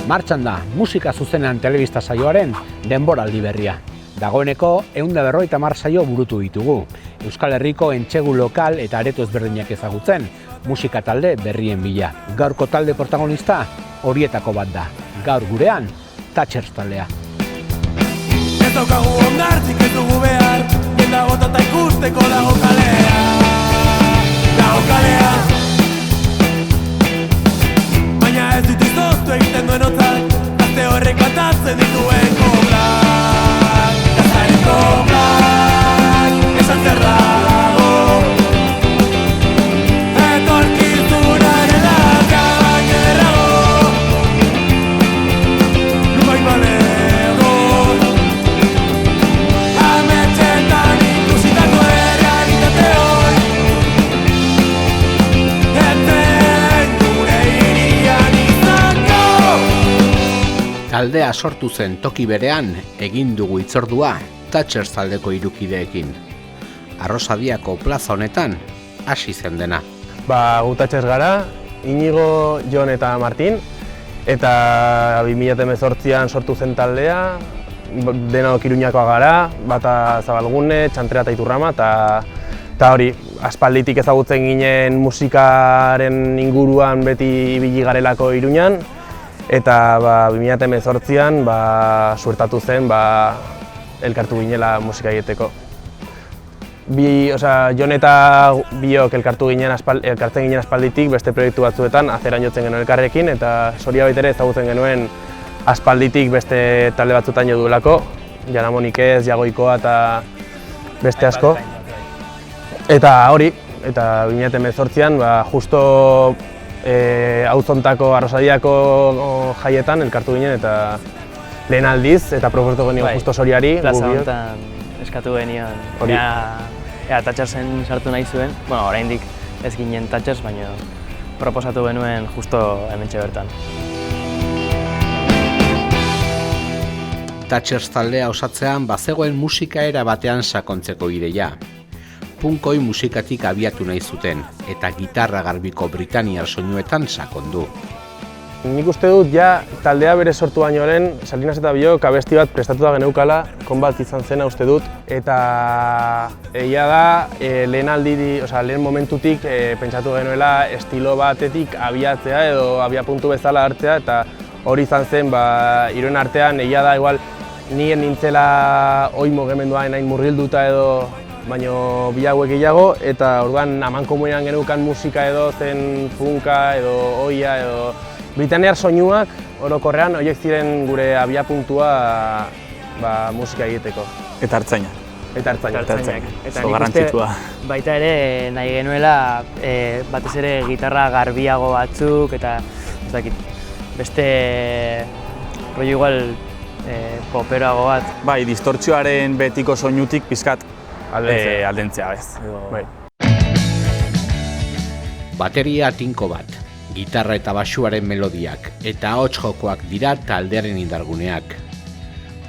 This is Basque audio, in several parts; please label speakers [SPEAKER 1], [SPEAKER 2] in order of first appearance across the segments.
[SPEAKER 1] Martxan da, musika zuzenean telebista saioaren denboraldi berria. Dagoeneko 150 saio burutu ditugu. Euskal Herriko entsegu lokal eta areto ezberdinak ezagutzen, musika talde berrien bila. Gaurko talde protagonista horietako bat da. Gaur gurean, Thatchers taldea.
[SPEAKER 2] Ez daukagu ondartzik ez dugu behar, jenda botata ikusteko dago kalea. Dago kalea. Baina ez dut izoztu egiten duen otzak, gazte horrek batatzen dituen koblak. Gaztaren koblak, esan zer dago. Etorkizunaren laka baino errago. Lumain balego. Ametxetan ikusitako errealitate hoi. Etzen gure hirian izango.
[SPEAKER 1] Taldea sortu zen toki berean egin dugu hitzordua Thatchers taldeko hirukideekin. Arrosadiako plaza honetan hasi zen dena.
[SPEAKER 3] Gu Thatchers gara, Inigo, Jon eta Martin, eta 2018an sortu zen taldea, denok Iruñakoa gara, bata Zabalgune, Txantrea eta Iturrama, eta hori, aspalditik ezagutzen ginen musikaren inguruan beti ibili garelako Iruñan, eta 2018an suertatu zen elkartu ginela musika egiteko. Jon eta biok elkartzen ginen aspalditik beste proiektu batzuetan, azeran jotzen genuen elkarrekin, eta Soria baitere ezagutzen genuen aspalditik beste talde batzuetan jo duelako, Jana Monikez, Jagoikoa eta beste asko. Eta hori, eta 2018an justo auzontako Arrosadiako jaietan elkartu ginen eta lehen aldiz, eta proposatu genion justo Soriari.
[SPEAKER 4] Plaza honetan eskatu genion, ea Thatchersen sartu nahi zuen. Bueno, oraindik ez ginen Thatchers, baina proposatu genuen justo hementxe bertan.
[SPEAKER 1] Thatchers taldea osatzean bazegoen musika era batean sakontzeko ideia. Punkoi musikatik abiatu nahi zuten, eta gitarra garbiko britaniar soinuetan sakondu.
[SPEAKER 3] Nik uste dut taldea bere sortu baino lehen, Salinas eta biok abesti bat prestatuta geneukala, konbat izan zena uste dut, eta egia da lehen momentutik pentsatu genuela estilo batetik abiatzea edo abiapuntu bezala hartzea, eta hori izan zen hiroen artean egia da igual nien nintzela oi mugimendua hain murgilduta edo baino bi hauek gehiago, eta orduan amankomunean geneukan musika edo zen funka edo oia edo Britaniar soinuak orokorrean horiek ziren gure abiapuntua musika egiteko.
[SPEAKER 5] Eta hartzaina.
[SPEAKER 3] Eta hartzainak.
[SPEAKER 4] Eta nik uste baita ere nahi genuela batez ere gitarra garbiago batzuk eta ez dakit, beste rollo igual poperoago bat.
[SPEAKER 5] Bai, distortzioaren betiko soinutik pizkat aldentzea bez.
[SPEAKER 1] Bateria tinko bat, gitarra eta basuaren melodiak eta ahots jokoak dira taldearen indarguneak.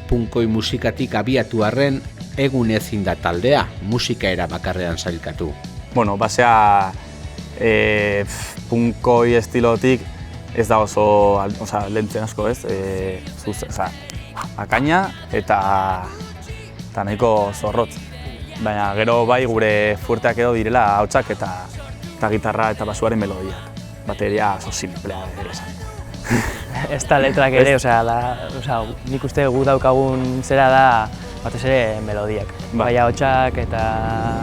[SPEAKER 1] Punkoi musikatik abiatu arren, egun ezin da taldea musika era bakarrean sailkatu.
[SPEAKER 5] Bueno, basea punkoi estilotik ez da oso lentzen asko ez, akaina eta nahiko zorrotz. Baina gero bai gure fuerteak edo direla ahotsak eta gitarra eta basuaren melodiak. Bateria oso simplea esan.
[SPEAKER 4] Ez da letrak ere, nik uste gu daukagun zera da batez ere melodiak. Bai ahotsak eta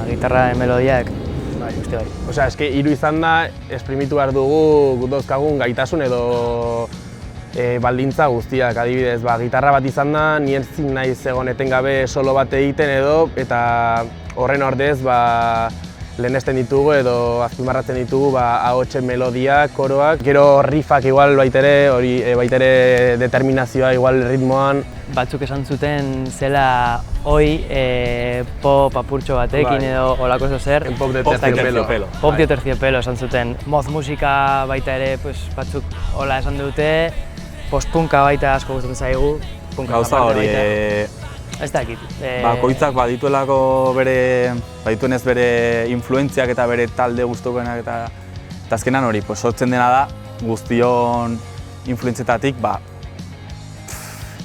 [SPEAKER 4] gitarraren melodiak, uste bai.
[SPEAKER 3] Eske hiru izan da, esprimitu behar dugu dauzkagun gaitasun edo baldintza guztiak, adibidez, gitarra bat izan da, nien zin nahi zegoen etengabe solo bat egiten edo, eta horren ordez lehenesten ditugu edo azpimarratzen ditugu ahotsen melodiak, koroak. Gero riffak igual baitere determinazioa igual ritmoan.
[SPEAKER 4] Batzuk esan zuten zela pop apurtxo batekin edo olako ezo zer.
[SPEAKER 3] Pop de terciopelo.
[SPEAKER 4] Pop de terciopelo esan zuten. Moz musika baita ere batzuk hola esan dute. Postpunka baita asko gustatzen zaigu.
[SPEAKER 5] Gauza hori,
[SPEAKER 4] ez dakit.
[SPEAKER 5] Bakoitzak badituenez bere influentziak eta bere talde gustukoenak eta azkenan hori, sortzen dena da guztion influentzietatik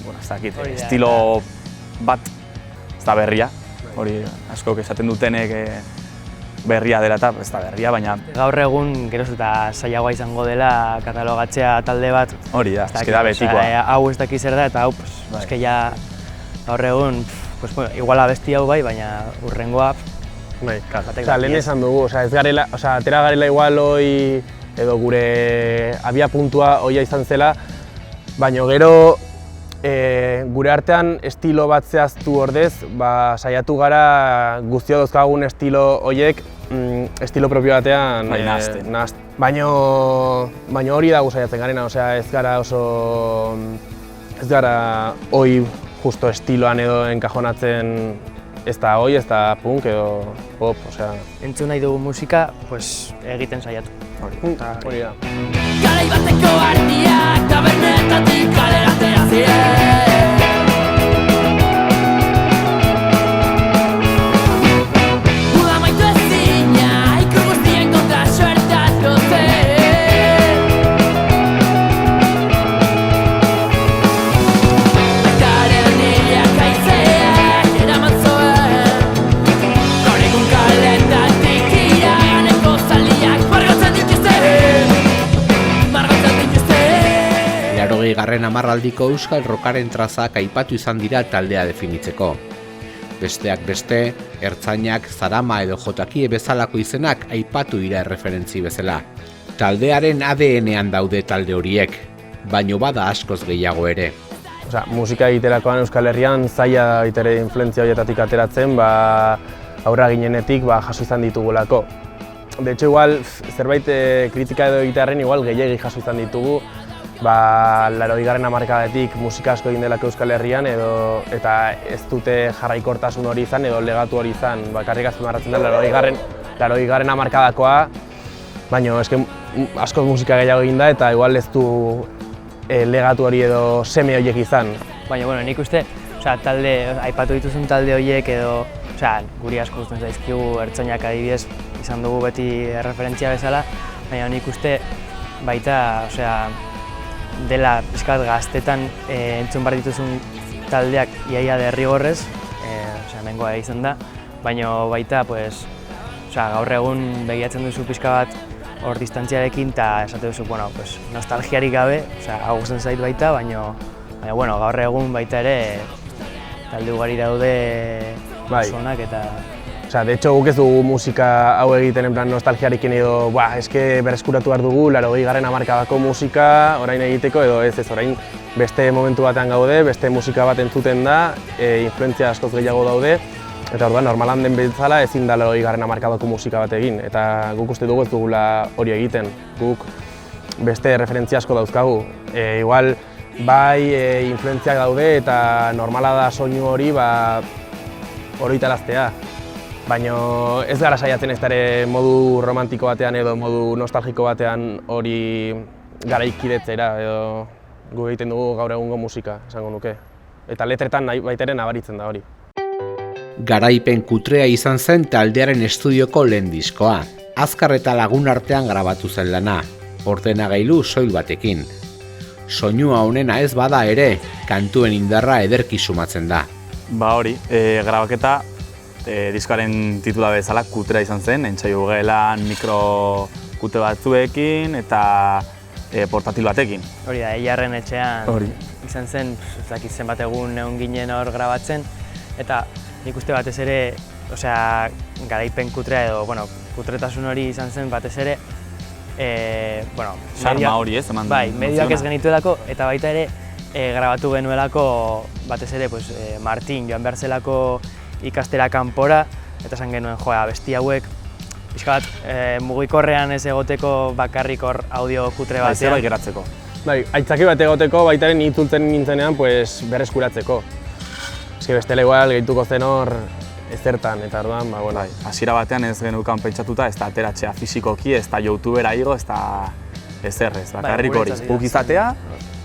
[SPEAKER 5] bueno, ez dakit,
[SPEAKER 4] Hori da,
[SPEAKER 5] estilo bat, ez da berria, hori askok esaten dutenek berria dela eta ez da berria, baina
[SPEAKER 4] Gaur egun geroz eta zailagoa izango dela katalogatzea talde bat.
[SPEAKER 5] hori da,
[SPEAKER 4] Ez
[SPEAKER 5] eske da
[SPEAKER 4] dakit,
[SPEAKER 5] betikoa.
[SPEAKER 4] osea, hau ez daki zer da eta hau,
[SPEAKER 5] Bai.
[SPEAKER 4] eske ja gaur egun, pues, bueno, igual abesti hau bai, baina urrengoa
[SPEAKER 3] Bai,
[SPEAKER 4] batek
[SPEAKER 3] osea, lehen
[SPEAKER 4] daki, ez?
[SPEAKER 3] esan dugu, osea, ez garela, osea, atera garela igual hoi edo gure abia puntua hoia izan zela, baina gero gure artean estilo bat zehaztu ordez, saiatu gara guztio dauzkagun estilo horiek estilo propio batean
[SPEAKER 5] Bai, nahasten.
[SPEAKER 3] Baina hori da saiatzen garena, osea, ez gara hoi justo estiloan edo enkajonatzen ez da hoi, ez da punk edo pop, osea.
[SPEAKER 4] Entzun nahi dugu musika, pues, egiten saiatu.
[SPEAKER 3] Hori da.
[SPEAKER 2] Garai bateko ardiak tabernetatik kalera atera ziren. Uda maitu ezina, ikur guztien kontra suertatu zen. Aitaren hileak haizeak eraman zuen. Gaur egun kaletatik iraganeko zaldiak margotzen dituzten. Margotzen dituzten.
[SPEAKER 1] 80. hamarraldiko euskal rockaren trazak aipatu izan dira taldea definitzeko. Besteak beste, ertzainak, zarama edo jotakie bezalako izenak aipatu dira erreferentzi bezala. Taldearen ADN-ean daude talde horiek, baino bada askoz gehiago ere.
[SPEAKER 3] Osea, musika egiterakoan Euskal Herrian zaila itere influentzia horietatik ateratzen, aurra ginenetik jaso izan ditugulako. De hecho, igual, zerbait kritika edo egitearren igual gehiegi jaso izan ditugu, 80. hamarkadetik musika asko egin delako Euskal Herrian eta ez dute jarraikortasun hori izan edo legatu hori izan. Bakarrik azpimarratzen da 80. hamarkadakoa, baina eske asko musika gehiago egin da eta igual ez du legatu hori edo seme horiek izan.
[SPEAKER 4] Baina, bueno, nik uste, talde, aipatu dituzun talde horiek edo, guri asko gustatzen zaizkigu ertzainak adibidez izan dugu beti referentzia bezala, baina nik uste baita, dela pixkat gaztetan entzun behar dituzun taldeak iaia derrigorrez, hemengoa izan da, baina baita, gaur egun begiratzen duzu pixka bat hor distantziarekin eta esate duzu, nostalgiarik gabe, hau gustatzen zait baita, baina gaur egun baita ere talde ugari daude onak eta...
[SPEAKER 3] De hecho, guk ez dugu musika hau egiten en plan nostalgiarekin edo eske berreskuratu behar dugu 80. hamarkadako musika orain egiteko edo ez, orain beste momentu batean gaude, beste musika bat entzuten da, influentzia askoz gehiago daude, eta orduan normalan den bezala ezin da 80. hamarkadako musika bat egin, eta guk uste dugu ez dugula hori egiten, guk beste referentzia asko dauzkagu. Igual, influentziak daude eta normala da soinu hori oroitaraztea. Baina ez gara saiatzen ez ere modu romantiko batean edo modu nostalgiko batean hori garaikidetzera edo gu egiten dugu gaur egungo musika, esango nuke. Eta letretan baitaren nabaritzen da hori.
[SPEAKER 1] Garaipen kutrea izan zen taldearen estudioko lehen diskoa. Azkar eta lagun artean grabatu zen lana, ordenagailu soil batekin. Soinua honena ez bada ere, kantuen indarra ederki sumatzen da.
[SPEAKER 5] Hori, grabaketa diskoaren titula bezala kutera izan zen, entzaiu gelan mikro kute batzuekin eta portatil batekin.
[SPEAKER 4] Hori da, Eiarren etxean izan zen, ez dakit zenbat egun egon ginen hor grabatzen, eta nik uste batez ere, garaipen kutrea edo, kutretasun hori izan zen batez ere,
[SPEAKER 5] Sarma hori ez, eman
[SPEAKER 4] bai, medioak ez genituelako, eta baita ere grabatu genuelako batez ere Martin joan behar zelako ikastera kanpora, eta esan genuen, abesti hauek, pixka bat, mugikorrean ez egoteko bakarrik hor audio kutre batean.
[SPEAKER 5] Bai, geratzeko.
[SPEAKER 3] Bai, aitzaki bat egoteko, baitaren itzultzen nintzenean, berreskuratzeko. Eske bestela igual gehituko zen hor ezertan, eta orduan,
[SPEAKER 5] Bai, hasiera batean ez genukan pentsatuta, ez da ateratzea fizikoki, ez da youtubera igo, ez da ezerrez, bakarrik hori. Guk izatea,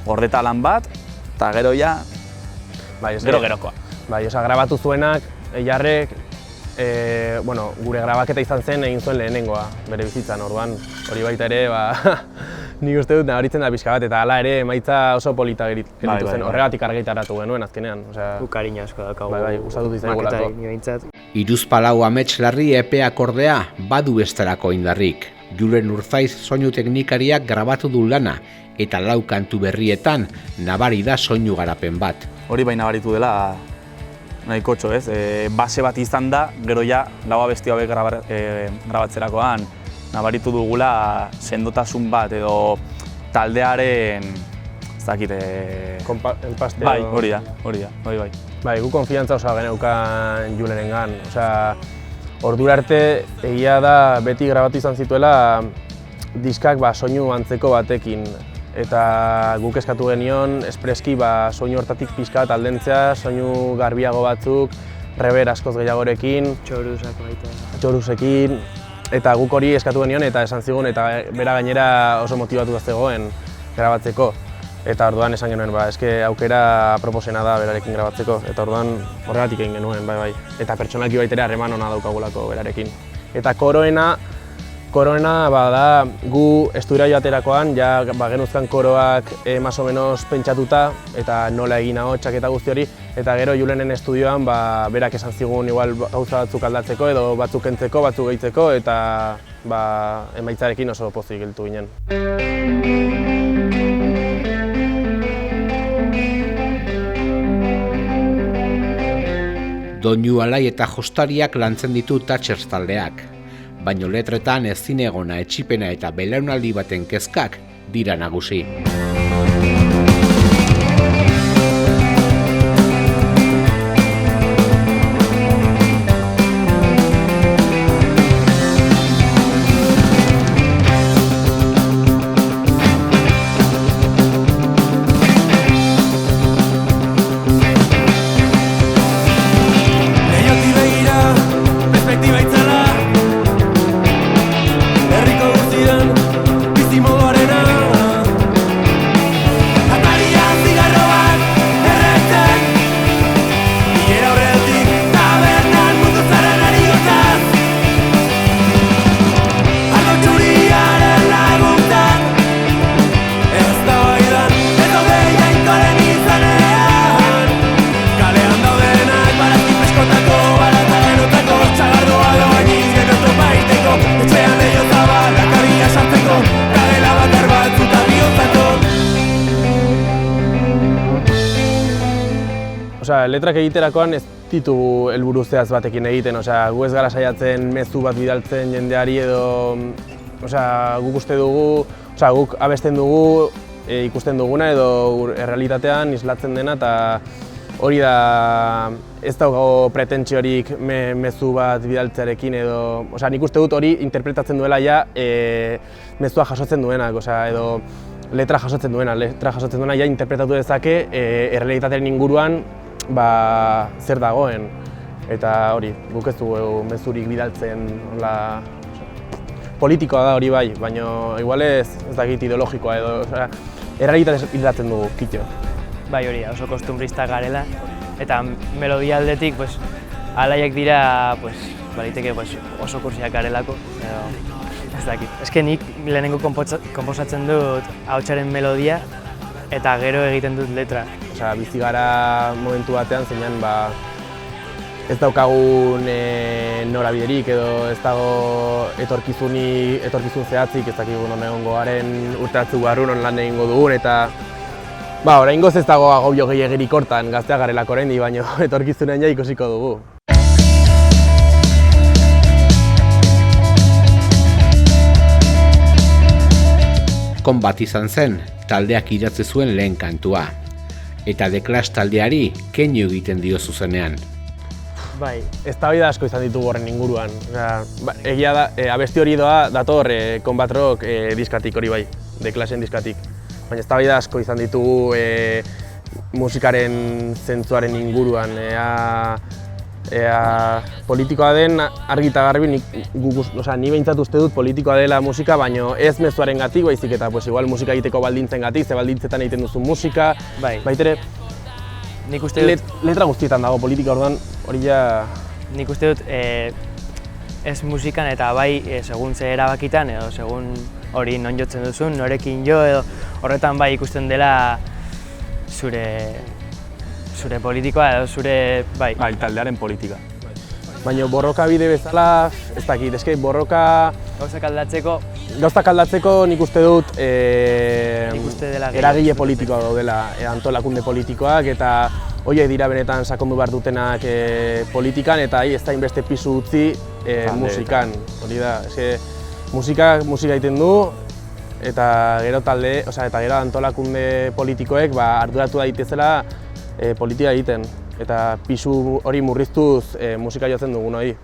[SPEAKER 5] gordeta lan bat, eta gero ja, gero-gerokoa.
[SPEAKER 3] Bai, grabatu zuenak, Eiarrek, gure grabaketa izan zen egin zuen lehenengoa, bere bizitzan, orduan hori baita ere, Nik uste dut nabaritzen da pixka bat, eta hala ere emaitza oso polita gelditu
[SPEAKER 5] Bai,
[SPEAKER 3] zen,
[SPEAKER 5] bai.
[SPEAKER 3] horregatik argitaratu genuen azkenean. Osea,
[SPEAKER 4] Guk kariño asko daukagu.
[SPEAKER 3] Bai, gustatu zitzaigulako.
[SPEAKER 4] maketari, ni behintzat.
[SPEAKER 1] Hiruzpalau amets larri epeak ordea badu bestelako indarrik. Julen Urzaiz soinu teknikariak grabatu du lana eta 4 kantu berrietan nabari da soinu garapen bat.
[SPEAKER 5] Hori bai nabaritu dela nahikotxo, ez? Base bat izan da, gero ja, 4 abesti hauek grabatzerakoan nabaritu dugula sendotasun bat edo taldearen, ez dakit,
[SPEAKER 3] Enpaste
[SPEAKER 5] bai,
[SPEAKER 3] edo-
[SPEAKER 5] hori da, bai.
[SPEAKER 3] Bai, gu konfiantza osoa geneukan Julenengan. Osea, ordura arte egia da beti grabatu izan zituela diskak soinu antzeko batekin. Eta guk eskatu genion espreski soinu hortatik pixka bat aldentzea, soinu garbiago batzuk, rever askoz gehiagorekin,
[SPEAKER 4] Txoruzako baita.
[SPEAKER 3] txorusekin. Eta guk hori eskatu genion eta esan zigun eta bera gainera oso motibatu zegoen grabatzeko. Eta orduan esan genuen, eske aukera proposena da berarekin grabatzeko. Eta orduan horregatik egin genuen, bai. Eta pertsonalki baita ere harreman ona daukagulako berarekin. Eta koroena da gu estudioa joaterakoan, ja genuzkan koroak más o menos pentsatuta eta nola egin ahotsak eta guzti hori. Eta gero Julenen estudioan berak esan zigun igual gauza batzuk aldatzeko edo batzuk kentzeko, batzuk gehitzeko eta emaitzarekin oso pozik gelditu ginen.
[SPEAKER 1] Doinu alai eta jostariak lantzen ditu Thatchers taldeak, baino letretan ezinegona etxipena eta belaunaldi baten kezkak dira nagusi.
[SPEAKER 2] Leihotik begira, perspektiba itzala herriko guztian bizimoduarena Ataria zigarro bat erretzen Bilera horretik tabernan mundu zaren ari gotaz Ardo txuriaren laguntzak Ez da baidan, ez daude jainkoren izanean Kalean daudenak barazki peskotako barata genotako txagardoa doainiz genotu baiteko Etxean leio zabalak abila sartzeko Kagela bakar batzuta bihotzako
[SPEAKER 3] Osea, letrak egiterakoan ez ditugu helburu zehatz batekin egiten, osea, gu ez gara saiatzen mezu bat bidaltzen jendeari edo, osea, guk uste dugu, osea, guk abesten dugu ikusten duguna edo errealitatean islatzen dena eta hori da ez daukago pretentsiorik mezu bat bidaltzearekin edo, osea, nik uste dut hori interpretatzen duela ja mezua jasotzen duenak, osea, edo letra jasotzen duena ja interpretatu dezake errealitatearen inguruan zer dagoen. Eta hori, guk ez dugu mezurik bidaltzen, hola, politikoa da hori bai, baina igual ez dakit ideologikoa edo, osea, errealitatez bidaltzen dugu, kitxo.
[SPEAKER 4] Bai hori da, oso kostumbrista garela. Eta melodia aldetik, alaiak dira, baliteke oso kursiak garelako. Edo, ez dakit. Eske nik lehenengo konposatzen dut ahotsaren melodia eta gero egiten dut letra.
[SPEAKER 3] Osea, bizi gara momentu batean zeinan ez daukagun norabiderik edo ez dago etorkizun zehatzik, ez dakigu non egongo garen urte batzuk barru non lan egingo dugun eta oraingoz ez dago agobio gehiegirik hortan gazteak garelako oraindik, baina etorkizunean ja ikusiko dugu.
[SPEAKER 1] Kon bat izan zen, taldeak idatzi zuen lehen kantua. Eta The Clash taldeari keinu egiten dio zuzenean.
[SPEAKER 4] Bai,
[SPEAKER 3] Eztabaida asko izan ditugu horren inguruan. Egia da, abesti hori dator Combat Rock diskatik hori bai, The Clashen diskatik. Baina eztabaida asko izan ditugu musikaren zentzuaren inguruan. Ea politikoa den argi eta garbi, ni behintzat uste dut politikoa dela musika, baina ez mezuarengatik, baizik eta igual musika egiteko baldintzengatik, ze baldintzetan egiten duzu musika. Baitere,
[SPEAKER 4] nik uste dut
[SPEAKER 3] letra guztietan dago politika, orduan hori ja...
[SPEAKER 4] Nik uste dut ez musikan eta bai segun ze erabakitan edo segun hori non jotzen duzun, norekin jo edo horretan bai ikusten dela zure politikoa edo zure bai.
[SPEAKER 5] Bai, taldearen politika.
[SPEAKER 3] Baina borroka bide bezala, ez dakit, eske borroka
[SPEAKER 4] Gauzak
[SPEAKER 3] aldatzeko nik uste dut
[SPEAKER 4] uste dela
[SPEAKER 3] eragile politikoak daudela, antolakunde politikoak, eta horiek dira benetan sakondu behar dutenak politikan, eta ez da inbeste pisu utzi musikan. Hori da, musika egiten du, eta gero gero antolakunde politikoek arduratu daitezela politika egiten, eta pisu hori murriztuz musika jotzen dugun hori.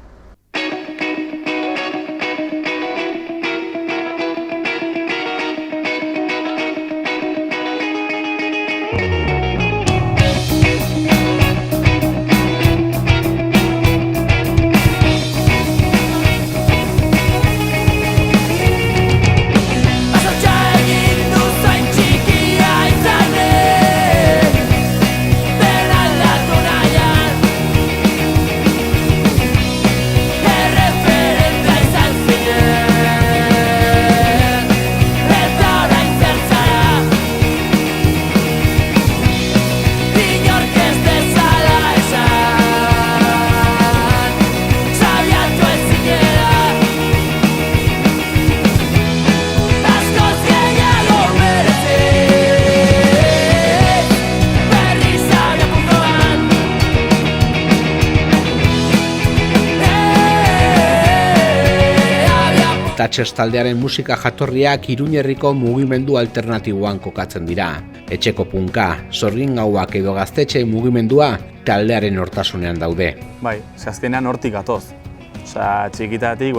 [SPEAKER 1] Thatchers taldearen musika jatorriak Iruñerriko mugimendu alternatiboan kokatzen dira. Etxeko punka, sorgin gauak edo gaztetxe mugimendua taldearen hortasunean daude.
[SPEAKER 5] Bai, azkenean hortik gatoz. Osea, txikitatik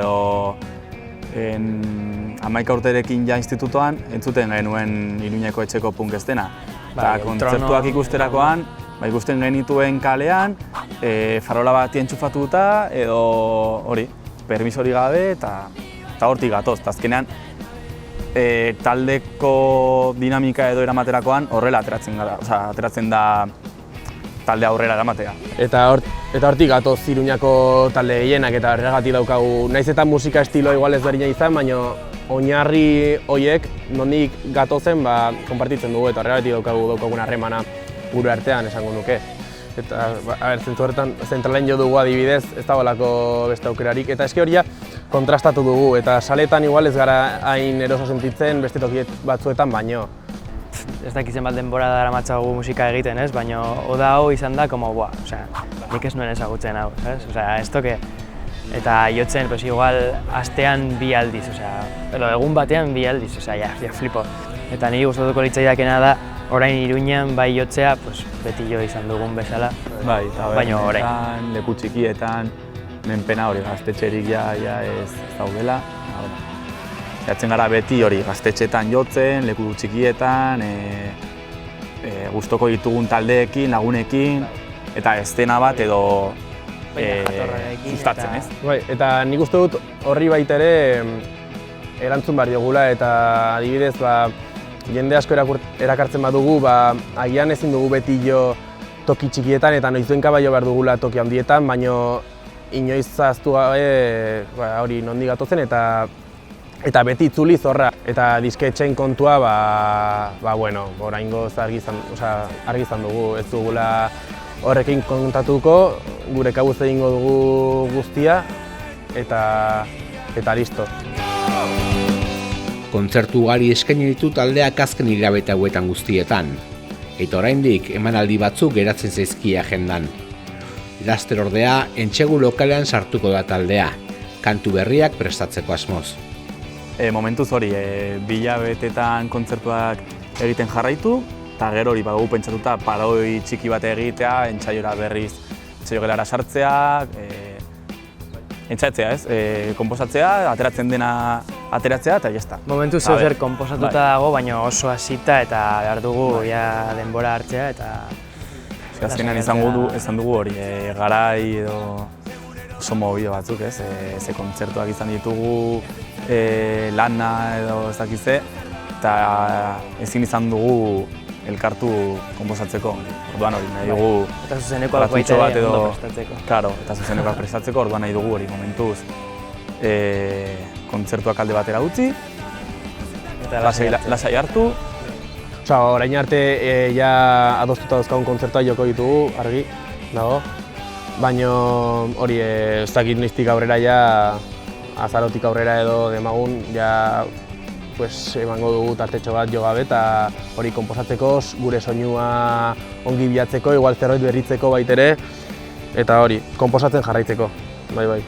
[SPEAKER 5] edo 11 urterekin ja institutoan entzuten genuen Iruñeko etxeko punk estena. Eta kontzertuak ikusterakoan, ikusten genituen kalean, farola bat entxufatuta edo hori, permisori gabe eta hortik gatoz. Azkenean, taldeko dinamika edo eramaterakoan horrela ateratzen da talde aurrera eramatea.
[SPEAKER 3] Eta hortik gatoz Iruñako talde gehienak eta horregatik daukagu, naiz eta musika estilo igual ezberdina izan, baina oinarri horiek nondik gatozen konpartitzen dugu eta horregatik daukagun harremana gure artean esango nuke. Eta, zentzu horretan, zentralen jo dugu adibidez, ez dagoelako beste aukerarik. Eta eski hori kontrastatu dugu, eta saletan igual ez gara hain eroso sentitzen beste toki batzuetan baino.
[SPEAKER 4] Ez dakitzen bat denbora daramatzagu musika egiten, ez? Baina oda hau izan da, nik ez nuen ezagutzen hau, ez toke. Eta jotzen, igual, astean 2 aldiz, edo egun batean 2 aldiz, ja flipo. Eta niri gustatuko litzaidakena da, orain Iruñean bai jotzea, beti jo izan dugun bezala, baina orain.
[SPEAKER 5] Leku txikietan, menpena hori gaztetxerik ja ez daudela. Jatzen gara beti hori gaztetxeetan jotzen, leku txikietan, gustoko ditugun taldeekin, lagunekin, eta estena bat edo sustatzen, ez?
[SPEAKER 3] Eta nik uste dut horri baita ere erantzun behar diogula, eta adibidez jende asko erakartzen badugu, agian ezin dugu beti jo toki txikietan eta noizduenka jo behar dugula toki handietan, baina inoiz zahaztu gabe hori nondik gatozen eta beti itzuli zorra. Eta disketxeen kontua, oraingoz argi izan dugu, ez dugula horrekin kontatuko, gure kabuz egingo dugu guztia eta listo.
[SPEAKER 1] Kontzertu ugari eskaini ditu taldeak azken hilabete hauetan guztietan, eta oraindik emanaldi batzuk geratzen zaizkie agendan. Laster ordea, entsegu lokalean sartuko da taldea, kantu berriak prestatzeko asmoz.
[SPEAKER 5] Momentuz hori, 2 hilabetetan kontzertuak egiten jarraitu, eta gero hori badugu pentsatuta paroi txiki bat egitea, entsaiora berriz, entsaio gelara sartzea, entzatzea, konposatzea, ateratzen dena ateratzea eta jazta.
[SPEAKER 4] Momentu zer konposatuta dago, baina oso hasita eta behar dugu denbora hartzea eta...
[SPEAKER 5] Azkenean izan dugu hori, garai edo oso mobido batzuk, ze kontzertuak izan ditugu, lana edo ez dakize, eta ezin izan dugu elkartu konposatzeko. Orduan hori nahi dugu
[SPEAKER 4] Eta zuzenekoak baita
[SPEAKER 5] ratutxo bat
[SPEAKER 4] ere
[SPEAKER 5] edo
[SPEAKER 4] ondo prestatzeko.
[SPEAKER 5] Claro, eta zuzenekoak prestatzeko, orduan nahi dugu hori momentuz kontzertuak alde batera utzi,
[SPEAKER 4] Eta
[SPEAKER 5] lasai hartu,
[SPEAKER 3] Osa, orain arte ja adostuta dauzkagun kontzertua joko ditugu, argi, dago. Baina hori ez dakit noiztik aurrera ja, azarotik aurrera edo demagun, ja pues, emango dugu tartetxo bat jo gabe eta hori konposatzeko, gure soinua ongi bilatzeko, igual zerbait berritzeko baitere, eta hori, konposatzen jarraitzeko, bai.